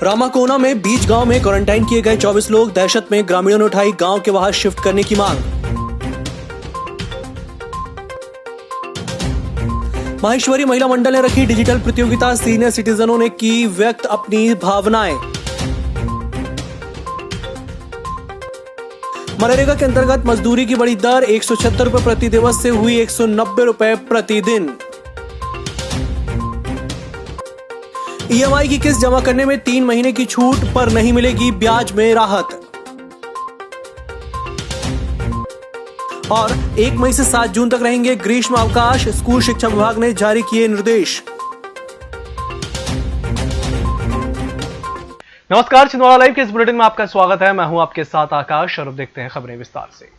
रामाकोना में बीच गांव में क्वारंटाइन किए गए 24 लोग। दहशत में ग्रामीणों ने उठाई गांव के बाहर शिफ्ट करने की मांग। माहेश्वरी महिला मंडल ने रखी डिजिटल प्रतियोगिता। सीनियर सिटीजनों ने की व्यक्त अपनी भावनाएं। मनरेगा के अंतर्गत मजदूरी की बढ़ी दर 176 रुपए प्रति दिवस से हुई 190 रुपए प्रतिदिन। ईएमआई की किस्त जमा करने में 3 महीने की छूट पर नहीं मिलेगी ब्याज में राहत। और 1 मई से 7 जून तक रहेंगे ग्रीष्म अवकाश। स्कूल शिक्षा विभाग ने जारी किए निर्देश। नमस्कार, छिंदवाड़ा लाइव के इस बुलेटिन में आपका स्वागत है। मैं हूं आपके साथ आकाश और अब देखते हैं खबरें विस्तार से।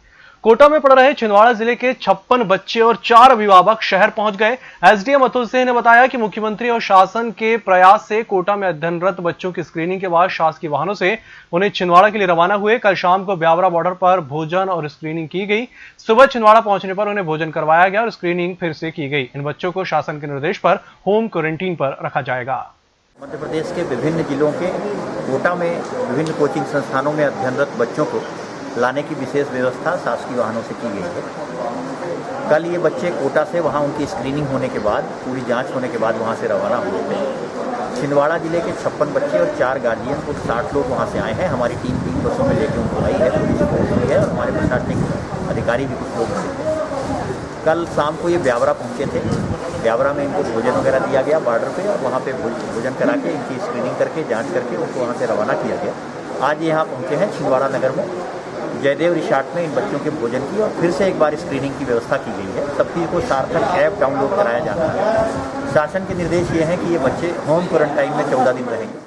कोटा में पढ़ रहे छिंदवाड़ा जिले के 56 बच्चे और 4 अभिभावक शहर पहुंच गए। एसडीएम अतुल सिंह ने बताया कि मुख्यमंत्री और शासन के प्रयास से कोटा में अध्ययनरत बच्चों की स्क्रीनिंग के बाद शासकीय वाहनों से उन्हें छिंदवाड़ा के लिए रवाना हुए। कल शाम को ब्यावरा बॉर्डर पर भोजन और स्क्रीनिंग की गई। सुबह छिंदवाड़ा पहुंचने पर उन्हें भोजन करवाया गया और स्क्रीनिंग फिर से की गई। इन बच्चों को शासन के निर्देश पर होम क्वारंटीन पर रखा जाएगा। मध्य प्रदेश के विभिन्न जिलों के कोटा में विभिन्न कोचिंग संस्थानों में अध्ययनरत बच्चों को लाने की विशेष व्यवस्था शासकीय वाहनों से की गई है। कल ये बच्चे कोटा से वहाँ उनकी स्क्रीनिंग होने के बाद, पूरी जांच होने के बाद वहाँ से रवाना हुए थे। छिंदवाड़ा जिले के 56 बच्चे और 4 गार्जियन, कुल 60 लोग वहाँ से आए हैं। हमारी टीम 3 बसों में लेकर उनको आई है। पुलिस फोर्स भी है और हमारे प्रशासनिक अधिकारी भी कुछ लोग थे। कल शाम को ये ब्यावरा पहुँचे थे। ब्यावरा में इनको भोजन वगैरह दिया गया बॉर्डर पे, और वहाँ पे भोजन करा के इनकी स्क्रीनिंग करके जांच करके उनको वहाँ से रवाना किया गया। आज यहाँ पहुँचे हैं छिंदवाड़ा नगर में जयदेव रिसॉर्ट में इन बच्चों के भोजन की और फिर से एक बार स्क्रीनिंग की व्यवस्था की गई है। सभी को सार्थक ऐप डाउनलोड कराया जाना है। शासन के निर्देश ये हैं कि ये बच्चे होम क्वारंटाइन में 14 दिन रहेंगे।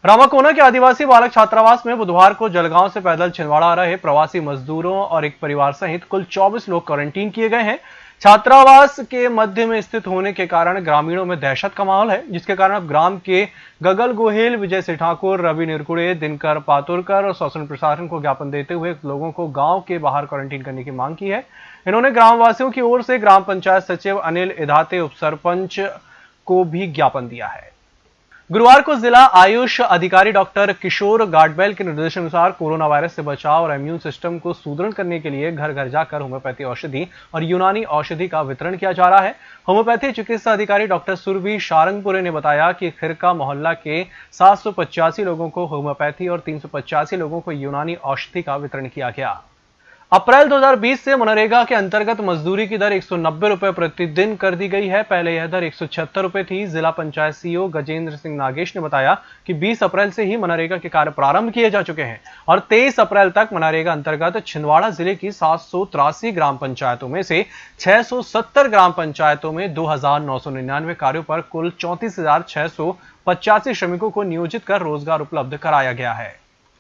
रामाकोना के आदिवासी बालक छात्रावास में बुधवार को जलगांव से पैदल छिंदवाड़ा आ रहे प्रवासी मजदूरों और एक परिवार सहित कुल 24 लोग क्वारंटीन किए गए हैं। छात्रावास के मध्य में स्थित होने के कारण ग्रामीणों में दहशत का माहौल है, जिसके कारण अब ग्राम के गगल गोहेल, विजय सिंह ठाकुर, रवि निरकुड़े, दिनकर पातुरकर और शासन प्रशासन को ज्ञापन देते हुए लोगों को गांव के बाहर क्वारंटीन करने की मांग की है। इन्होंने ग्रामवासियों की ओर से ग्राम पंचायत सचिव अनिल इधाते, उप सरपंच को भी ज्ञापन दिया है। गुरुवार को जिला आयुष अधिकारी डॉक्टर किशोर गाडबेल के निर्देशानुसार कोरोना वायरस से बचाव और इम्यून सिस्टम को सुदृढ़ करने के लिए घर घर जाकर होम्योपैथी औषधि और यूनानी औषधि का वितरण किया जा रहा है। होम्योपैथी चिकित्सा अधिकारी डॉक्टर सुरभि शारंगपुरे ने बताया कि खिरका मोहल्ला के 785 लोगों को होम्योपैथी और 385 लोगों को यूनानी औषधि का वितरण किया गया। अप्रैल 2020 से मनरेगा के अंतर्गत मजदूरी की दर 190 रुपए प्रतिदिन कर दी गई है। पहले यह दर 176 रुपए थी। जिला पंचायत सीईओ गजेंद्र सिंह नागेश ने बताया कि 20 अप्रैल से ही मनरेगा के कार्य प्रारंभ किए जा चुके हैं और 23 अप्रैल तक मनरेगा अंतर्गत छिंदवाड़ा जिले की 783 ग्राम पंचायतों में से 670 ग्राम पंचायतों में 2999 कार्यों पर कुल 34,685 श्रमिकों को नियोजित कर रोजगार उपलब्ध कराया गया है।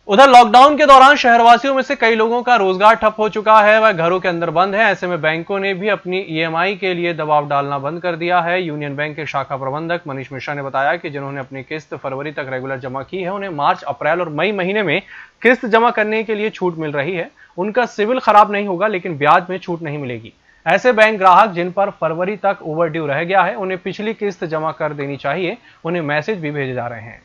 उधर लॉकडाउन के दौरान शहरवासियों में से कई लोगों का रोजगार ठप हो चुका है, वह घरों के अंदर बंद है। ऐसे में बैंकों ने भी अपनी ईएमआई के लिए दबाव डालना बंद कर दिया है। यूनियन बैंक के शाखा प्रबंधक मनीष मिश्रा ने बताया कि जिन्होंने अपनी किस्त फरवरी तक रेगुलर जमा की है, उन्हें मार्च, अप्रैल और मई महीने में किस्त जमा करने के लिए छूट मिल रही है। उनका सिविल खराब नहीं होगा, लेकिन ब्याज में छूट नहीं मिलेगी। ऐसे बैंक ग्राहक जिन पर फरवरी तक ओवरड्यू रह गया है, उन्हें पिछली किस्त जमा कर देनी चाहिए। उन्हें मैसेज भी भेजे जा रहे हैं।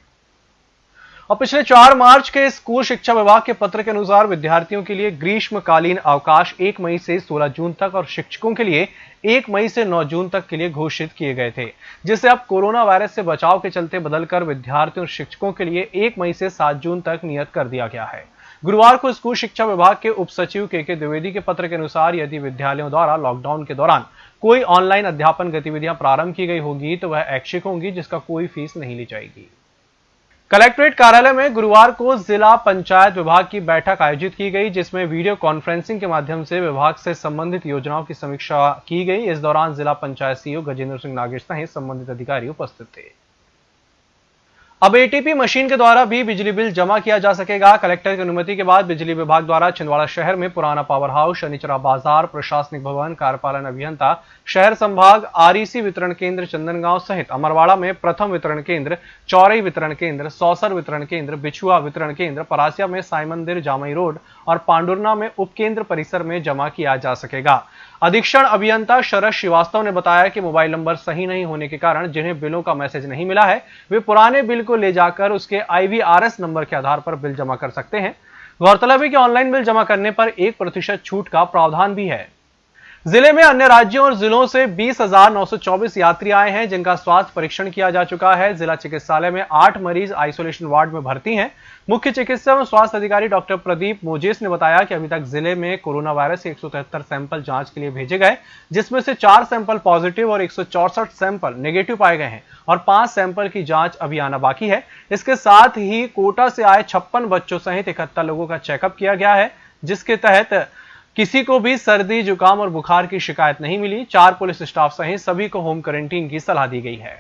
और पिछले 4 मार्च के स्कूल शिक्षा विभाग के पत्र के अनुसार विद्यार्थियों के लिए ग्रीष्मकालीन अवकाश 1 मई से 16 जून तक और शिक्षकों के लिए 1 मई से 9 जून तक के लिए घोषित किए गए थे, जिसे अब कोरोना वायरस से बचाव के चलते बदलकर विद्यार्थियों और शिक्षकों के लिए 1 मई से 7 जून तक नियत कर दिया गया है। गुरुवार को स्कूल शिक्षा विभाग के उप सचिव के द्विवेदी के पत्र के अनुसार यदि विद्यालयों द्वारा लॉकडाउन के दौरान कोई ऑनलाइन अध्यापन गतिविधियां प्रारंभ की गई होगी तो वह ऐच्छिक होंगी, जिसका कोई फीस नहीं ली जाएगी। कलेक्ट्रेट कार्यालय में गुरुवार को जिला पंचायत विभाग की बैठक आयोजित की गई, जिसमें वीडियो कॉन्फ्रेंसिंग के माध्यम से विभाग से संबंधित योजनाओं की समीक्षा की गई। इस दौरान जिला पंचायत सीईओ गजेंद्र सिंह नागेश सहित संबंधित अधिकारी उपस्थित थे। अब एटीपी मशीन के द्वारा भी बिजली बिल जमा किया जा सकेगा। कलेक्टर की अनुमति के बाद बिजली विभाग द्वारा छिंदवाड़ा शहर में पुराना पावर हाउस, शनिचरा बाजार, प्रशासनिक भवन, कार्यपालन अभियंता, शहर संभाग, आरईसी वितरण केंद्र चंदनगांव सहित अमरवाड़ा में प्रथम वितरण केंद्र, चौरई वितरण केंद्र, सौसर वितरण केंद्र, बिछुआ वितरण केंद्र, परासिया में साई मंदिर, जामई रोड और पांडुरना में उपकेंद्र परिसर में जमा किया जा सकेगा। अधीक्षण अभियंता शरद श्रीवास्तव ने बताया कि मोबाइल नंबर सही नहीं होने के कारण जिन्हें बिलों का मैसेज नहीं मिला है, वे पुराने बिल को ले जाकर उसके IVRS नंबर के आधार पर बिल जमा कर सकते हैं। गौरतलब है कि ऑनलाइन बिल जमा करने पर 1% छूट का प्रावधान भी है। जिले में अन्य राज्यों और जिलों से 20,924 यात्री आए हैं, जिनका स्वास्थ्य परीक्षण किया जा चुका है। जिला चिकित्सालय में 8 मरीज आइसोलेशन वार्ड में भर्ती हैं। मुख्य चिकित्सा एवं स्वास्थ्य अधिकारी डॉक्टर प्रदीप मोजेस ने बताया कि अभी तक जिले में कोरोना वायरस के 173 सैंपल जांच के लिए भेजे गए, जिसमें से 4 सैंपल पॉजिटिव और 164 सैंपल नेगेटिव पाए गए हैं और 5 सैंपल की जांच अभी आना बाकी है। इसके साथ ही कोटा से आए 56 बच्चों सहित 71 लोगों का चेकअप किया गया है, जिसके तहत किसी को भी सर्दी, जुकाम और बुखार की शिकायत नहीं मिली। 4 पुलिस स्टाफ सहित सभी को होम क्वारंटीन की सलाह दी गई है।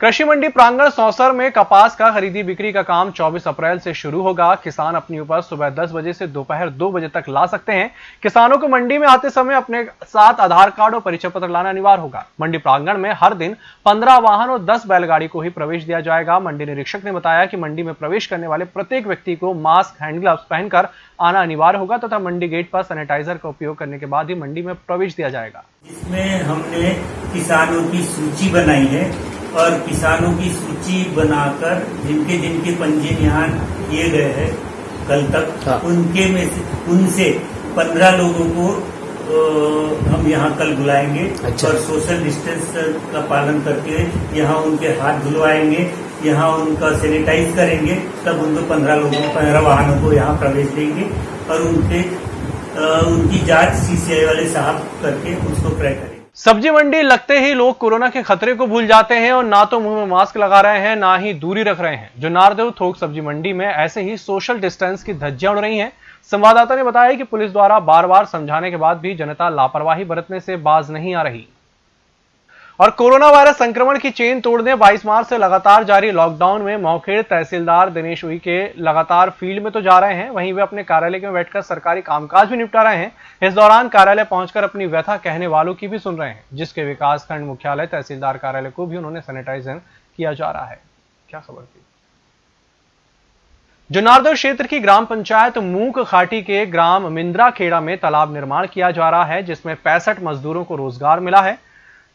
कृषि मंडी प्रांगण सौंसर में कपास का खरीदी बिक्री का काम 24 अप्रैल से शुरू होगा। किसान अपनी उपज सुबह 10 बजे से दोपहर 2 बजे तक ला सकते हैं। किसानों को मंडी में आते समय अपने साथ आधार कार्ड और परिचय पत्र लाना अनिवार्य होगा। मंडी प्रांगण में हर दिन 15 वाहन और 10 बैलगाड़ी को ही प्रवेश दिया जाएगा। मंडी निरीक्षक ने बताया कि मंडी में प्रवेश करने वाले प्रत्येक व्यक्ति को मास्क, हैंड ग्लव्स पहनकर आना अनिवार्य होगा तथा मंडी गेट पर सैनिटाइजर का उपयोग करने के बाद ही मंडी में प्रवेश दिया जाएगा। इसमें हमने किसानों की सूची बनाई है और किसानों की सूची बनाकर जिनके जिनके पंजीयन यहाँ किए गए हैं कल तक, उनके में से उनसे 15 लोगों को हम यहाँ कल बुलाएंगे। अच्छा। और सोशल डिस्टेंस का पालन करके यहाँ उनके हाथ धुलवाएंगे, यहाँ उनका सैनिटाइज करेंगे, तब उनको 15 वाहनों को यहाँ प्रवेश देंगे और उनकी जांच CCI वाले साहब करके उसको क्रय करेंगे। सब्जी मंडी लगते ही लोग कोरोना के खतरे को भूल जाते हैं और ना तो मुंह में मास्क लगा रहे हैं, ना ही दूरी रख रहे हैं। जुन्नारदेव थोक सब्जी मंडी में ऐसे ही सोशल डिस्टेंस की धज्जियां उड़ रही हैं। संवाददाता ने बताया कि पुलिस द्वारा बार बार समझाने के बाद भी जनता लापरवाही बरतने से बाज नहीं आ रही। और कोरोना वायरस संक्रमण की चेन तोड़ने 22 मार्च से लगातार जारी लॉकडाउन में मौखेड़ तहसीलदार दिनेश उइके लगातार फील्ड में तो जा रहे हैं, वहीं वे अपने कार्यालय में बैठकर सरकारी कामकाज भी निपटा रहे हैं। इस दौरान कार्यालय पहुंचकर अपनी व्यथा कहने वालों की भी सुन रहे हैं, जिसके विकास खंड मुख्यालय तहसीलदार कार्यालय को भी उन्होंने सैनिटाइजर किया जा रहा है। क्या खबर थी? जुन्नारदेव क्षेत्र की ग्राम पंचायत मूक खाटी के ग्राम मिंद्रा खेड़ा में तालाब निर्माण किया जा रहा है, जिसमें 65 मजदूरों को रोजगार मिला है।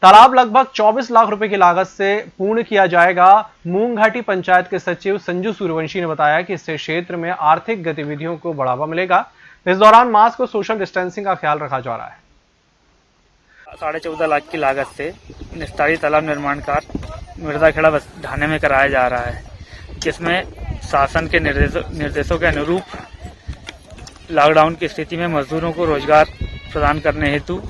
तालाब लगभग 24 लाख रुपए की लागत से पूर्ण किया जाएगा। मूंग घाटी पंचायत के सचिव संजू सूर्यवंशी ने बताया कि इससे क्षेत्र में आर्थिक गतिविधियों को बढ़ावा मिलेगा। इस दौरान मास्क और सोशल डिस्टेंसिंग का ख्याल रखा जा रहा है। 14.5 लाख की लागत से निस्तारी तालाब निर्माण कार्य मिर्जाखेड़ा ढाणे में कराया जा रहा है, जिसमें शासन के निर्देशों के अनुरूप लॉकडाउन की स्थिति में मजदूरों को रोजगार प्रदान करने हेतु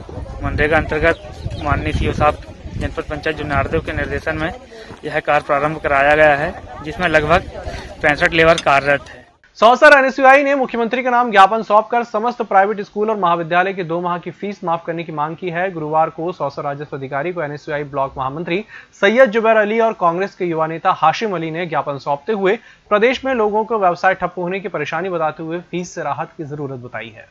मनरेगा अंतर्गत माननीय सीओ साहब जनपद पंचायत जुन्नारदेव के निर्देशन में यह कार्य प्रारंभ कराया गया है, जिसमें लगभग 65 लेबर कार्यरत है। सौंसर NSUI ने मुख्यमंत्री के नाम ज्ञापन सौंपकर समस्त प्राइवेट स्कूल और महाविद्यालय की 2 माह की फीस माफ करने की मांग की है। गुरुवार को सौंसर राजस्व अधिकारी को NSUI ब्लॉक महामंत्री सैयद जुबैर अली और कांग्रेस के युवा नेता हाशिम अली ने ज्ञापन सौंपते हुए प्रदेश में लोगों को व्यवसाय ठप्प होने की परेशानी बताते हुए फीस से राहत की जरूरत बताई है।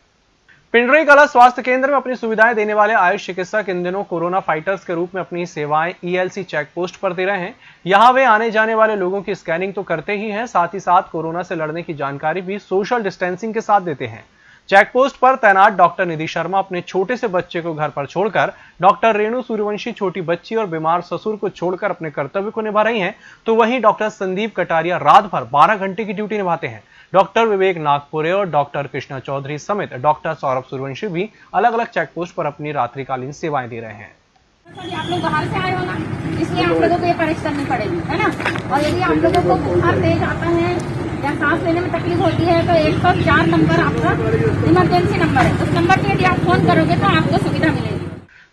पिंडरी कला स्वास्थ्य केंद्र में अपनी सुविधाएं देने वाले आयुष चिकित्सक इन दिनों कोरोना फाइटर्स के रूप में अपनी सेवाएं ELC चेक पोस्ट पर दे रहे हैं। यहां वे आने जाने वाले लोगों की स्कैनिंग तो करते ही हैं, साथ ही साथ कोरोना से लड़ने की जानकारी भी सोशल डिस्टेंसिंग के साथ देते हैं। चेक पोस्ट पर तैनात डॉक्टर निधि शर्मा अपने छोटे से बच्चे को घर पर छोड़कर, डॉक्टर रेणु सूर्यवंशी छोटी बच्ची और बीमार ससुर को छोड़कर अपने कर्तव्य को निभा रही हैं, तो वहीं डॉक्टर संदीप कटारिया रात भर 12 घंटे की ड्यूटी निभाते हैं। डॉक्टर विवेक नागपुरे और डॉक्टर कृष्णा चौधरी समेत डॉक्टर सौरभ सूर्यवंशी भी अलग अलग चेक पोस्ट पर अपनी रात्रिकालीन सेवाएं दे रहे हैं। आप लोग बाहर से आए हो ना, इसलिए आप लोगों को ये परीक्षा करनी पड़ेगी, है ना। और यदि आप लोगों को बुखार तेज आता है या सांस लेने में तकलीफ होती है तो 104 नंबर आपका इमरजेंसी नंबर है। उस नंबर पे यदि आप फोन करोगे तो आपको सुविधा मिलेगी।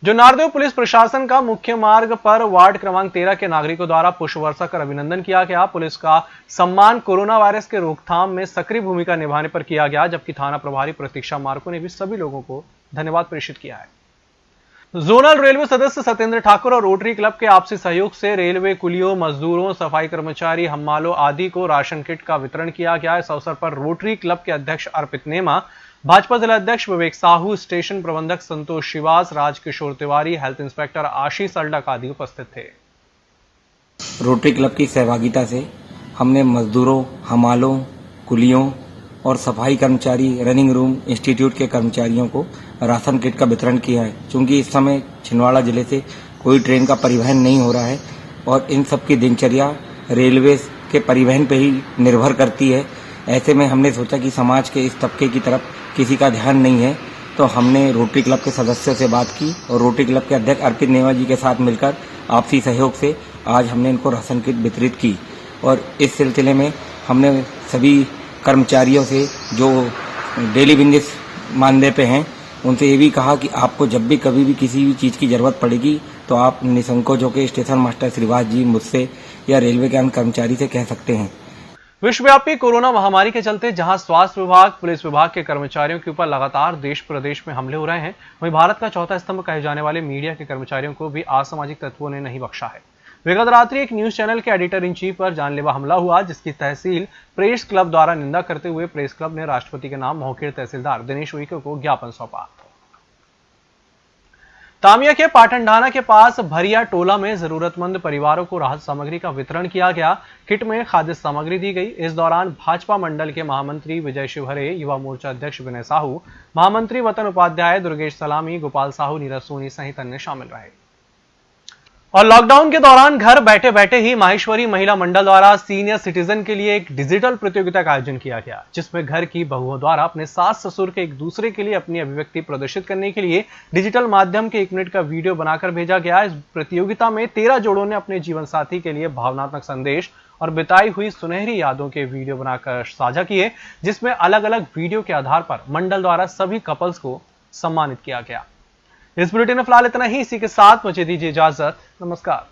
जुन्नारदेव पुलिस प्रशासन का मुख्य मार्ग पर वार्ड क्रमांक 13 के नागरिकों द्वारा पुष्प वर्षा कर अभिनंदन किया गया। पुलिस का सम्मान कोरोना वायरस के रोकथाम में सक्रिय भूमिका निभाने पर किया गया, जबकि थाना प्रभारी प्रतीक्षा मार्को ने भी सभी लोगों को धन्यवाद प्रेषित किया है। जोनल रेलवे सदस्य सत्येंद्र ठाकुर और रोटरी क्लब के आपसी सहयोग से रेलवे कुलियों, मजदूरों, सफाई कर्मचारी, हम्मालों आदि को राशन किट का वितरण किया गया। इस अवसर पर रोटरी क्लब के अध्यक्ष अर्पित नेमा, भाजपा जिला अध्यक्ष विवेक साहू, स्टेशन प्रबंधक संतोष श्रीवास, राजकिशोर तिवारी, हेल्थ इंस्पेक्टर आशीष अल्डक आदि उपस्थित थे। रोटरी क्लब की सहभागिता से हमने मजदूरों, हमालों, कुलियों और सफाई कर्मचारी, रनिंग रूम, इंस्टीट्यूट के कर्मचारियों को राशन किट का वितरण किया है। चूंकि इस समय छिंदवाड़ा जिले से कोई ट्रेन का परिवहन नहीं हो रहा है और इन सब की दिनचर्या रेलवे के परिवहन पे ही निर्भर करती है। ऐसे में हमने सोचा कि समाज के इस तबके की तरफ किसी का ध्यान नहीं है, तो हमने रोटरी क्लब के सदस्यों से बात की और रोटरी क्लब के अध्यक्ष अर्पित नेवा जी के साथ मिलकर आपसी सहयोग से आज हमने इनको राशन किट वितरित की। और इस सिलसिले में हमने सभी कर्मचारियों से जो डेली बिजनेस मानदेय पे हैं उनसे ये भी कहा कि आपको जब भी कभी भी किसी भी चीज़ की ज़रूरत पड़ेगी तो आप निसंकोच होकर स्टेशन मास्टर श्रीवास जी, मुझसे या रेलवे के अन्य कर्मचारी से कह सकते हैं। विश्वव्यापी कोरोना महामारी के चलते जहां स्वास्थ्य विभाग, पुलिस विभाग के कर्मचारियों के ऊपर लगातार देश प्रदेश में हमले हो रहे हैं, वहीं भारत का चौथा स्तंभ कहे जाने वाले मीडिया के कर्मचारियों को भी असामाजिक तत्वों ने नहीं बख्शा है। विगत रात्रि एक न्यूज चैनल के एडिटर इन चीफ पर जानलेवा हमला हुआ, जिसकी तहसील प्रेस क्लब द्वारा निंदा करते हुए प्रेस क्लब ने राष्ट्रपति के नाम महोखेड़ तहसीलदार दिनेश उइके को ज्ञापन सौंपा। तामिया के पाटनढाना के पास भरिया टोला में जरूरतमंद परिवारों को राहत सामग्री का वितरण किया गया। किट में खाद्य सामग्री दी गई। इस दौरान भाजपा मंडल के महामंत्री विजय शिवहरे, युवा मोर्चा अध्यक्ष विनय साहू, महामंत्री वतन उपाध्याय, दुर्गेश सलामी, गोपाल साहू, नीरज सोनी सहित अन्य शामिल रहे। और लॉकडाउन के दौरान घर बैठे बैठे ही माहेश्वरी महिला मंडल द्वारा सीनियर सिटीजन के लिए एक डिजिटल प्रतियोगिता का आयोजन किया गया, जिसमें घर की बहुओं द्वारा अपने सास ससुर के एक दूसरे के लिए अपनी अभिव्यक्ति प्रदर्शित करने के लिए डिजिटल माध्यम के 1 मिनट का वीडियो बनाकर भेजा गया। इस प्रतियोगिता में 13 जोड़ों ने अपने जीवन साथी के लिए भावनात्मक संदेश और बिताई हुई सुनहरी यादों के वीडियो बनाकर साझा किए, जिसमें अलग अलग वीडियो के आधार पर मंडल द्वारा सभी कपल्स को सम्मानित किया गया। इस बुलेटिन में फिलहाल इतना ही। इसी के साथ मुझे दीजिए इजाजत। नमस्कार।